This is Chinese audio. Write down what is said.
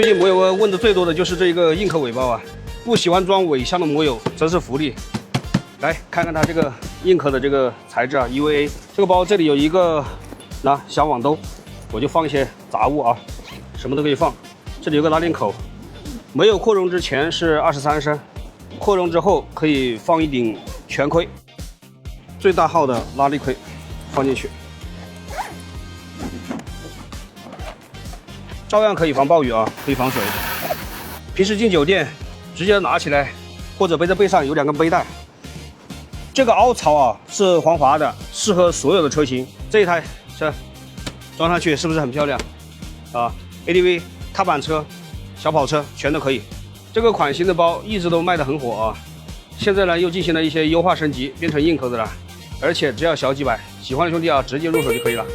最近摩友问的最多的就是这个硬壳尾包啊，不喜欢装尾箱的摩友真是福利。来看看它这个硬壳的这个材质啊 ，EVA。这个包这里有一个小网兜，我就放一些杂物啊，什么都可以放。这里有个拉链口，没有扩容之前是23升，扩容之后可以放一顶全盔，最大号的拉力盔放进去。 照样可以防暴雨啊，可以防水。平时进酒店，直接拿起来，或者背在背上，有2根背带。这个凹槽啊是防滑的，适合所有的车型。这一台是装上去是不是很漂亮啊 ？ADV、踏板车、小跑车全都可以。这个款型的包一直都卖得很火啊，现在呢又进行了一些优化升级，变成硬壳子了，而且只要小几百，喜欢的兄弟啊直接入手就可以了。